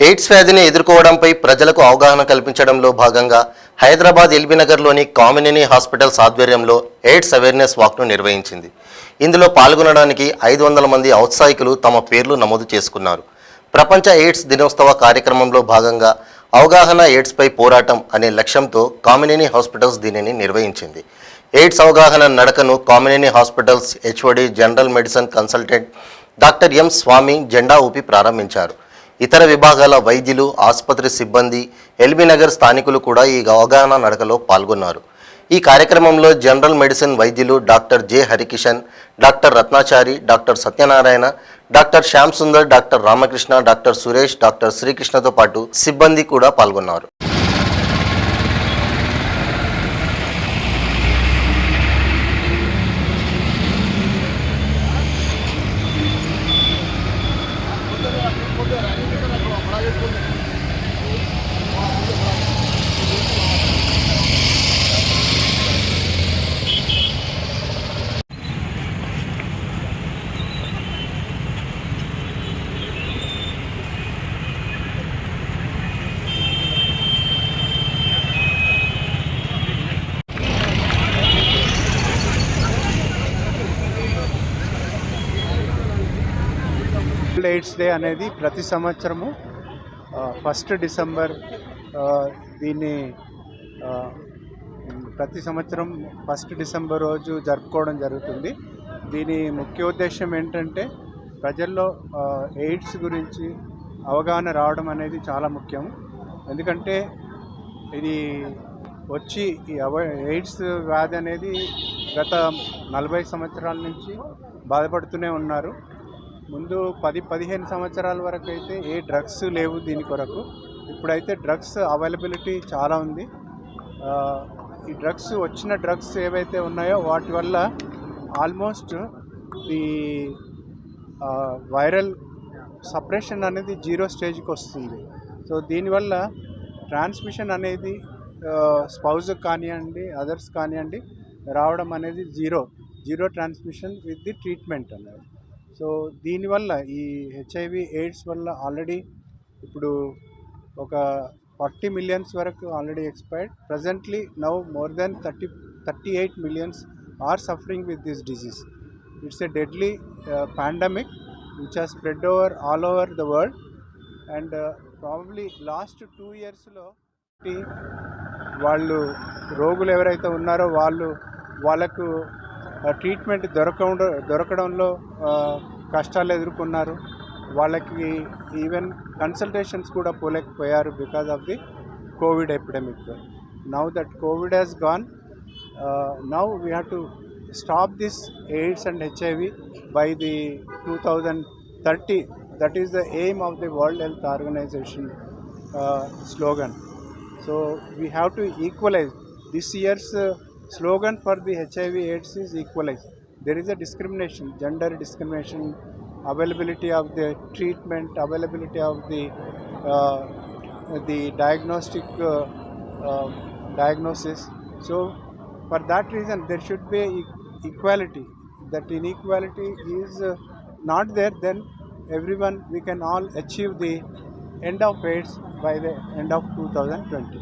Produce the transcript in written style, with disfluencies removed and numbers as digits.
AIDS వ్యాధిని ఎదుర్కోవడంపై ప్రజలకు అవగాహన కల్పించడంలో భాగంగా హైదరాబాద్ ఎల్బీనగర్లోని కామినేని హాస్పిటల్స్ ఆధ్వర్యంలో ఎయిడ్స్ అవేర్నెస్ వాక్ను నిర్వహించింది. ఇందులో పాల్గొనడానికి 500 మంది ఔత్సాహికులు తమ పేర్లు నమోదు చేసుకున్నారు. ప్రపంచ ఎయిడ్స్ దినోత్సవ కార్యక్రమంలో భాగంగా అవగాహన ఎయిడ్స్పై పోరాటం అనే లక్ష్యంతో కామినేని హాస్పిటల్స్ దీనిని నిర్వహించింది. ఎయిడ్స్ అవగాహన నడకను Kamineni hospitals HOD general medicine consultant doctor M Swamy జెండా ఊపి ప్రారంభించారు. ఇతర విభాగాల వైద్యులు, ఆసుపత్రి సిబ్బంది, ఎల్బీనగర్ స్థానికులు కూడా ఈ అవగాహన నడకలో పాల్గొన్నారు. ఈ కార్యక్రమంలో జనరల్ మెడిసిన్ వైద్యులు doctor J Harikishan, doctor Ratnachari, doctor Satyanarayana, doctor Shyam Sundar, doctor Ramakrishna, doctor Suresh, doctor శ్రీకృష్ణతో పాటు సిబ్బంది కూడా పాల్గొన్నారు. ఎయిడ్స్ డే అనేది ప్రతి సంవత్సరము 1 డిసెంబర్ దీన్ని ప్రతి సంవత్సరం 1 డిసెంబర్ రోజు జరుపుకోవడం జరుగుతుంది. దీని ముఖ్య ఉద్దేశం ఏంటంటే ప్రజల్లో ఎయిడ్స్ గురించి అవగాహన రావడం అనేది చాలా ముఖ్యం. ఎందుకంటే ఇది ఈ ఎయిడ్స్ వ్యాధి అనేది గత 40 సంవత్సరాల నుంచి బాధపడుతూనే ఉన్నారు. ముందు 10-15 సంవత్సరాల వరకు అయితే ఏ డ్రగ్స్ లేవు దీని కొరకు. ఇప్పుడైతే డ్రగ్స్ అవైలబిలిటీ చాలా ఉంది. ఈ వచ్చిన డ్రగ్స్ ఏవైతే ఉన్నాయో వాటి వల్ల ఆల్మోస్ట్ ఈ వైరల్ సప్రెషన్ అనేది 0 స్టేజ్కి వస్తుంది. సో దీనివల్ల ట్రాన్స్మిషన్ అనేది స్పౌజ్కి కానివ్వండి, అదర్స్ కానివ్వండి రావడం అనేది zero transmission with the treatment అనేది. సో దీనివల్ల ఈ హెచ్ఐవి ఎయిడ్స్ వల్ల ఆల్రెడీ ఇప్పుడు ఒక 40 మిలియన్స్ వరకు already expired. Presently now more than 38 millions are suffering with this disease. It's a deadly pandemic which has spread all over the world, and probably last 2 yearsలో వాళ్ళు రోగులు ఎవరైతే ఉన్నారో వాళ్ళకు ట్రీట్మెంట్ దొరకడంలో కష్టాలు ఎదుర్కొన్నారు. వాళ్ళకి ఈవెన్ కన్సల్టేషన్స్ కూడా పోలేకపోయారు because of the COVID epidemic. Now that COVID has gone, now we have to stop this AIDS and HIV by the 2030. That is the aim of the World Health Organization slogan. So we have to equalize. This year's slogan for the HIV AIDS is equalize. There is a discrimination, gender discrimination, availability of the treatment, availability of the diagnosis. So for that reason there should be equality. That inequality is not there, then everyone, we can all achieve the end of AIDS by the end of 2020.